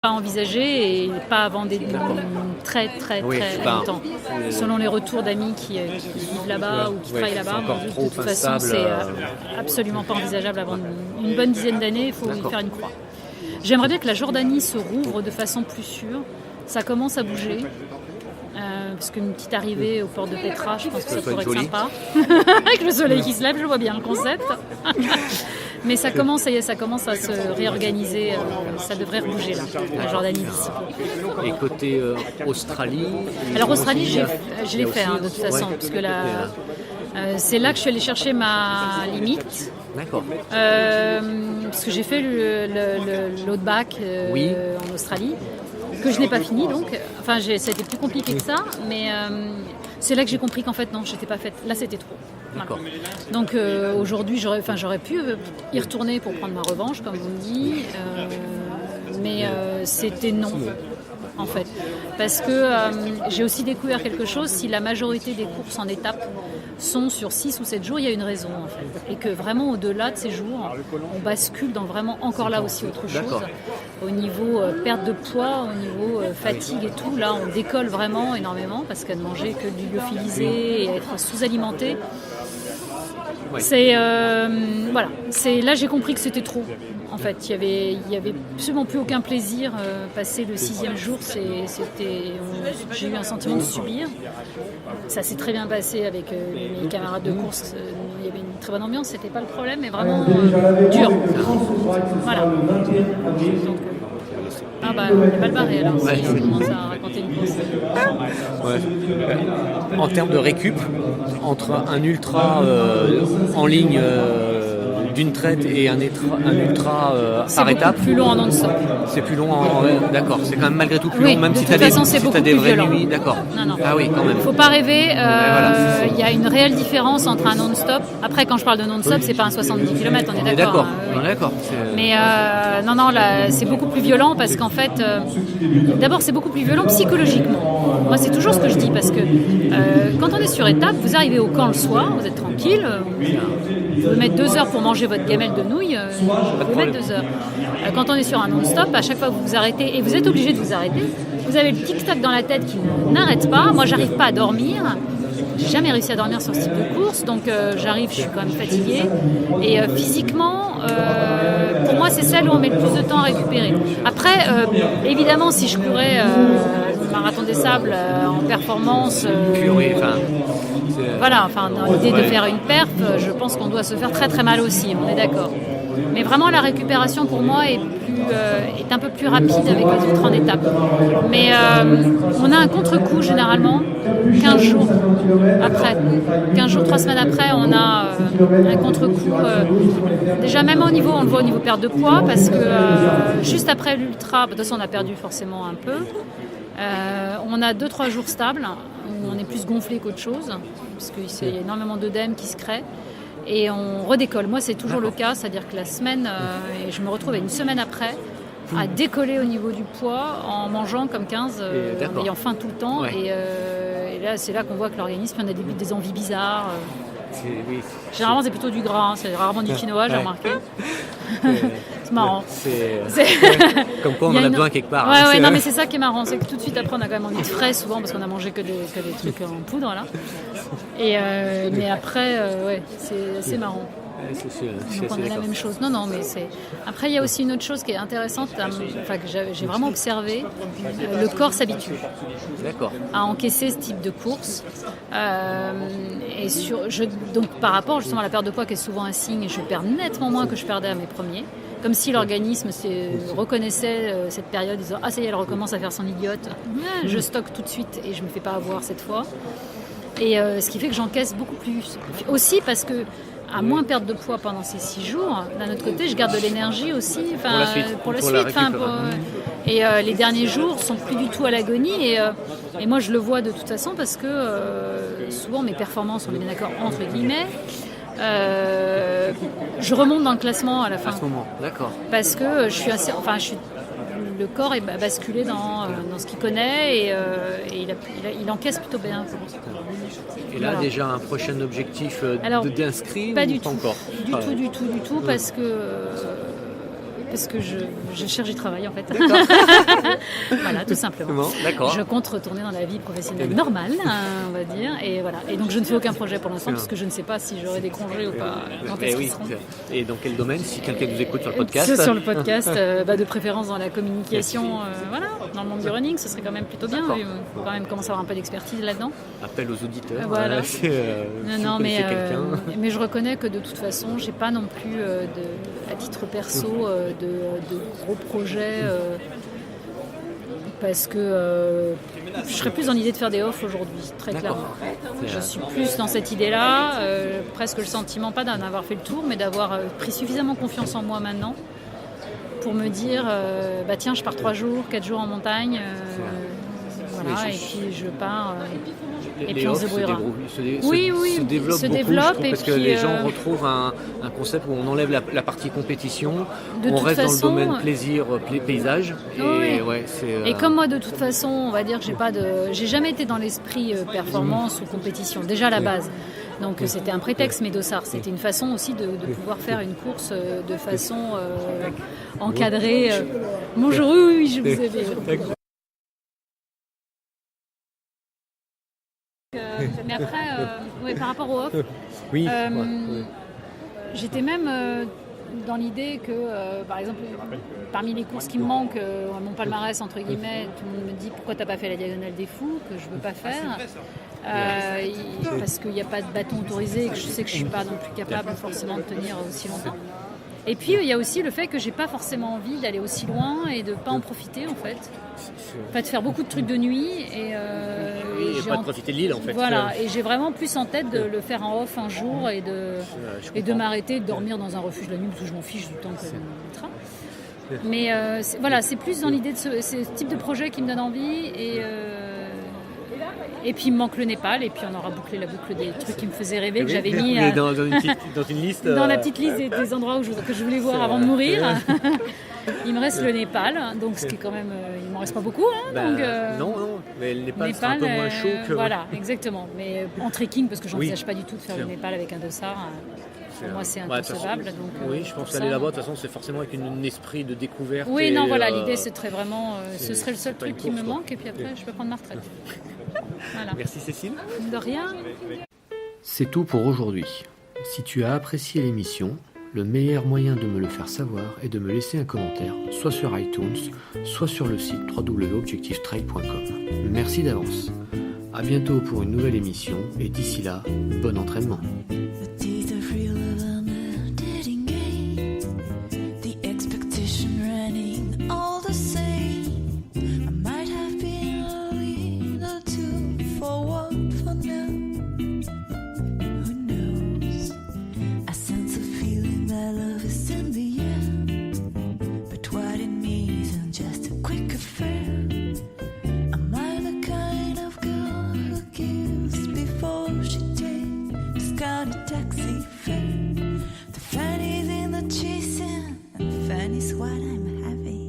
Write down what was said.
Pas envisagé et pas avant très longtemps. Selon les retours d'amis qui vivent là-bas ou qui travaillent là-bas, de toute façon, c'est absolument pas envisageable avant une bonne dizaine d'années. Il faut y faire une croix. J'aimerais bien que la Jordanie se rouvre de façon plus sûre. Ça commence à bouger. Parce qu'une petite arrivée au port de Petra, je pense que ça pourrait être sympa. Avec le soleil qui se lève, je vois bien le concept. Mais ça commence à se réorganiser. Ça devrait rebouger là, la Jordanie d'ici peu. Et côté Australie. Alors Australie, je l'ai fait de toute façon, parce que c'est là que je suis allée chercher ma limite. D'accord. Parce que j'ai fait l'Outback en Australie, que je n'ai pas fini donc. Enfin, ça a été plus compliqué que ça, mais c'est là que j'ai compris qu'en fait non, j'étais pas faite. Là, c'était trop. D'accord. Donc aujourd'hui, j'aurais pu y retourner pour prendre ma revanche, comme vous me dites, mais c'était non, en fait. Parce que j'ai aussi découvert quelque chose, si la majorité des courses en étapes sont sur 6 ou 7 jours, il y a une raison, en fait. Et que vraiment, au-delà de ces jours, on bascule dans vraiment encore là aussi autre chose. Au niveau perte de poids, au niveau fatigue et tout, là, on décolle vraiment énormément, parce qu'à ne manger que du lyophilisé et à être sous-alimenté, c'est là j'ai compris que c'était trop. En fait, il y avait absolument plus aucun plaisir. Passer le 6e jour, j'ai eu un sentiment de subir. Ça s'est très bien passé avec mes camarades de course. Il y avait une très bonne ambiance, c'était pas le problème, mais vraiment dur. Voilà. Donc, on est mal barré alors. Si on commence à raconter une course. En termes de récup, entre un ultra en ligne d'une traite et un ultra par étape, c'est plus long en non-stop. C'est plus long d'accord, c'est quand même malgré tout plus long, même si tu as des vraies nuits, d'accord. Non. Ah oui, quand même. Il faut pas rêver, il y a une réelle différence entre un non-stop. Après, quand je parle de non-stop, c'est pas un 70 km, on est d'accord. On est d'accord. Mais non, là, c'est beaucoup plus violent parce qu'en fait, d'abord, c'est beaucoup plus violent psychologiquement. Moi, c'est toujours ce que je dis parce que quand on est sur étape, vous arrivez au camp le soir, vous êtes tranquille, vous pouvez mettre 2 heures pour manger votre gamelle de nouilles, vous pouvez mettre 2 heures. Quand on est sur un non-stop, à chaque fois que vous vous arrêtez, et vous êtes obligé de vous arrêter, vous avez le tic-tac dans la tête qui n'arrête pas. Moi, j'arrive pas à dormir. J'ai jamais réussi à dormir sur ce type de course, donc j'arrive, je suis quand même fatiguée. Et physiquement, pour moi, c'est celle où on met le plus de temps à récupérer. Après, évidemment, si je courais le marathon des sables en performance, dans l'idée de faire une perf, je pense qu'on doit se faire très très mal aussi, on est d'accord. Mais vraiment, la récupération pour moi est un peu plus rapide avec les ultras en étape. Mais on a un contre-coup généralement 15 jours après. 15 jours, 3 semaines après, on a un contre-coup. Déjà, même on le voit au niveau perte de poids, parce que juste après l'ultra, de toute façon, on a perdu forcément un peu. On a 2-3 jours stables, où on est plus gonflé qu'autre chose, parce qu'il y a énormément d'œdème qui se crée. Et on redécolle. Moi, c'est toujours le cas, c'est-à-dire que la semaine, et je me retrouve une semaine après, à décoller au niveau du poids en mangeant comme 15, en ayant faim tout le temps. Et là, c'est là qu'on voit que l'organisme, on a des envies bizarres. Généralement, c'est plutôt du gras, c'est rarement du quinoa, j'ai remarqué. C'est marrant. Comme quoi, on en a besoin quelque part. Non, mais c'est ça qui est marrant, c'est que tout de suite après, on a quand même envie de frais souvent, parce qu'on a mangé que des trucs en poudre là. Mais après, c'est marrant. Donc on a la même chose. Non, mais Après, il y a aussi une autre chose qui est intéressante, que j'ai vraiment observé. Le corps s'habitue à encaisser ce type de course. Donc par rapport justement à la perte de poids, qui est souvent un signe, je perds nettement moins que je perdais à mes premiers. Comme si l'organisme reconnaissait cette période, disant « Ah, ça y est, elle recommence à faire son idiote. Je stocke tout de suite et je ne me fais pas avoir cette fois. » Et ce qui fait que j'encaisse beaucoup plus. Aussi parce que à moins perdre de poids pendant ces 6 jours, d'un autre côté, je garde de l'énergie aussi pour la suite. Et les derniers jours sont plus du tout à l'agonie. Et moi, je le vois de toute façon parce que souvent mes performances, on est bien d'accord, entre guillemets, je remonte dans le classement à la fin. À ce moment, d'accord. Parce que le corps est basculé dans ce qu'il connaît et il encaisse plutôt bien. Et là, déjà un prochain objectif d'inscrit pas ou du pas tout. encore Du tout, parce que parce que je cherche du travail en fait. Voilà, tout simplement. Bon, d'accord. Je compte retourner dans la vie professionnelle normale, on va dire. Et voilà. Et donc je ne fais aucun projet pour l'instant parce que je ne sais pas si j'aurai des congés ou pas. Quand est-ce qu'ils seront. Et dans quel domaine, si quelqu'un nous écoute sur le podcast? Sur le podcast, de préférence dans la communication, voilà, dans le monde du running, ce serait quand même plutôt bien. Il faut quand même commencer à avoir un peu d'expertise là-dedans. Appel aux auditeurs. Voilà. Mais mais je reconnais que de toute façon, j'ai pas non plus à titre perso de gros projets parce que je serais plus dans l'idée de faire des offs aujourd'hui, très clairement. Je suis plus dans cette idée-là, presque le sentiment pas d'en avoir fait le tour, mais d'avoir pris suffisamment confiance en moi maintenant pour me dire tiens, je pars 3 jours, 4 jours en montagne. Voilà, et puis je pars et puis on se débrouillera. Se développe parce que les gens retrouvent un concept où on enlève la partie compétition, on reste dans le domaine plaisir, paysage. Et comme moi de toute façon, on va dire que j'ai jamais été dans l'esprit performance ou compétition, déjà à la base. Donc c'était un prétexte, mes dossards. C'était une façon aussi de pouvoir faire une course de façon encadrée. Bonjour, oui, je vous avais. Mais après, par rapport au off, j'étais même dans l'idée que, par exemple, parmi les courses qui me manquent à mon palmarès, entre guillemets, tout le monde me dit pourquoi t'as pas fait la Diagonale des Fous, que je veux pas faire, parce qu'il n'y a pas de bâton autorisé et que je sais que je suis pas non plus capable forcément de tenir aussi longtemps. Et puis il y a aussi le fait que j'ai pas forcément envie d'aller aussi loin et de pas en profiter en fait. De faire beaucoup de trucs de nuit et pas de profiter de l'île en fait. Voilà, et j'ai vraiment plus en tête de le faire en off un jour et de m'arrêter, de dormir dans un refuge la nuit parce que je m'en fiche du temps que mettra. Mais c'est plus dans l'idée de ce type de projet qui me donne envie et puis il me manque le Népal et puis on aura bouclé la boucle des trucs qui me faisaient rêver que j'avais mis dans une liste dans la petite liste des endroits que je voulais voir avant de mourir. Il me reste le Népal, donc ce qui est quand même, il m'en reste pas beaucoup. Non, mais le Népal c'est un peu moins chaud que... Voilà, exactement. Mais en trekking, parce que j'envisage pas du tout de faire le Népal avec un dossard. Pour moi, c'est inconcevable. Donc, je pense qu'aller là-bas, de toute façon, c'est forcément avec un esprit de découverte. Oui, l'idée, c'est très vraiment... ce serait le seul truc qui me manque, et puis après, je peux prendre ma retraite. Voilà. Merci Cécile. De rien. C'est tout pour aujourd'hui. Si tu as apprécié l'émission, le meilleur moyen de me le faire savoir est de me laisser un commentaire, soit sur iTunes, soit sur le site www.objectivetrail.com. Merci d'avance. À bientôt pour une nouvelle émission, et d'ici là, bon entraînement. Taxi fare. The fanny's in the chasing, and fanny's what I'm having.